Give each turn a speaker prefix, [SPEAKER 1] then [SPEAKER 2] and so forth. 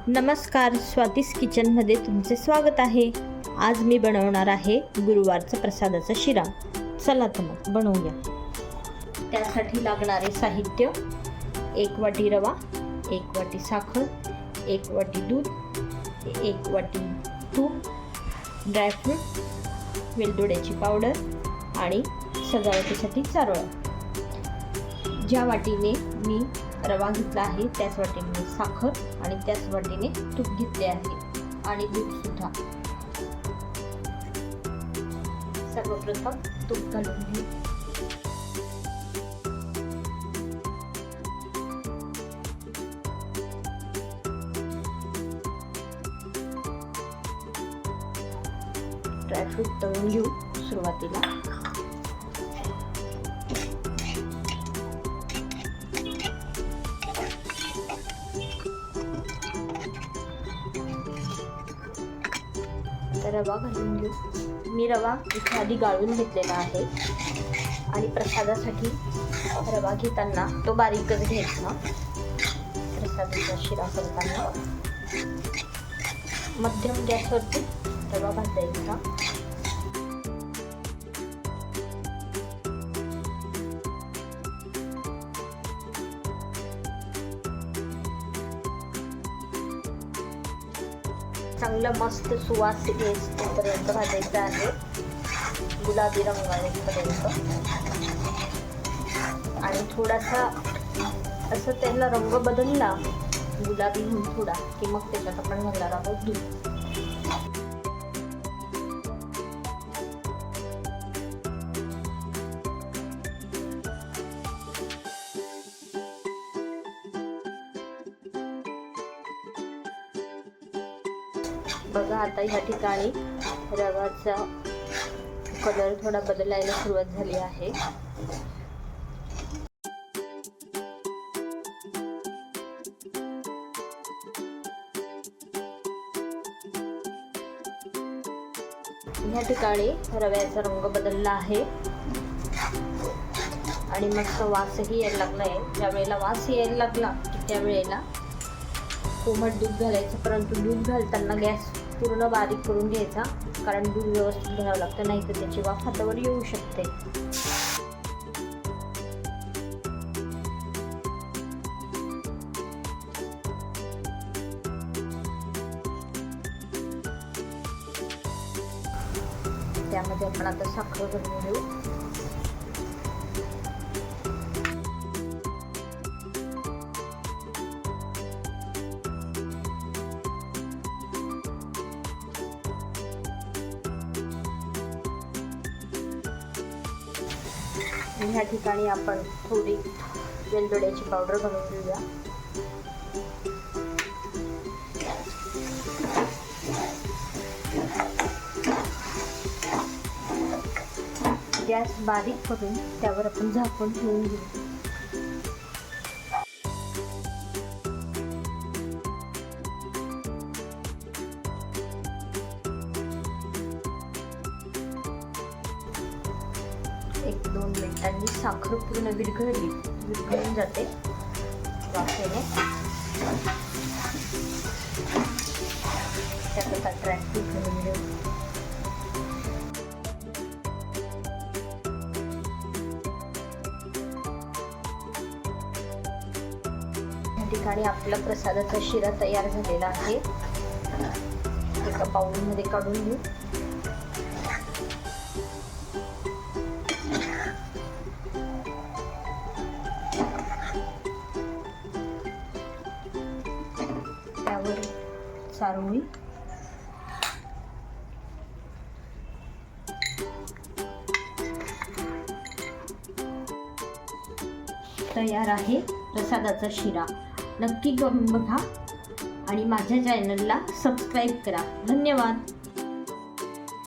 [SPEAKER 1] नमस्कार, स्वातीस किचनमध्ये तुमचे स्वागत आहे। आज मी बनवणार आहे गुरुवारचा प्रसादाचा शिरा। चला तर मग बनवूया। त्यासाठी लागणारे साहित्य: 1 वाटी रवा, 1 वाटी साखर, 1 वाटी दूध, 1 वाटी तूप, ड्रायफ्रूट, वेलदोड्याची पावडर आणि सजावटीसाठी चारोळा। ज्या वाटीने मी रवा घेतला आहे त्याच वाटीने साखर आणि त्याच वाटीने तूप घेतले आहे आणि दूध सुद्धा। सर्वप्रथम तूप घालून घेऊ। ड्रायफ्रूट तळून घेऊ सुरुवातीला। रवा घालून घेऊ। मी रवा इथे आधी गाळून घेतलेला आहे आणि प्रसादासाठी रवा घेताना तो बारीकच घ्यायचा। प्रसादाचा शिरा करताना मध्यम गॅसवरती रवा भाजायचा। चांगला मस्त सुवास येईपर्यंत भाजायचा आहे, गुलाबी रंग येईपर्यंत। आणि थोडासा असं त्याला रंग बदलला गुलाबी होऊन थोडा की मग त्याच्यात आपण घालणार आहोत दूध। बघा आता या ठिकाणी रवाचा कलर थोडा बदलायला सुरुवात झाली आहे। या ठिकाणी रव्याचा रंग बदलला आहे आणि मस्त वासही यायला लागलाय। ज्या वेळेला वास यायला लागला की त्या वेळेला कोमट दूध घालायचं, परंतु दूध घालताना गॅस पूर्ण बारीक करून घ्यायचा, कारण दूध व्यवस्थित घ्यावं लागतं, नाही तर त्याची वाफ हातावर येऊ शकते। त्यामध्ये आपण आता साखर घालून घेऊ। ह्या ठिकाणी आपण थोडी वेलदोड्याची पावडर घालून घेऊया। गॅस बारीक करून त्यावर आपण झाकून ठेवून घेऊ। एक 2 मिनिटांनी साखर पूर्ण विरघळून जाते वाफेने। त्यात आता ड्रायफ्रूट घालून घेऊ। या ठिकाणी आपला प्रसादाचा शिरा तयार झालेला आहे। एका बाउलमध्ये काढून घेऊ। त्यावर चारोळी, तयार आहे प्रसादाचा शिरा। नक्की करून बघा आणि माझ्या चॅनलला सबस्क्राईब करा। धन्यवाद।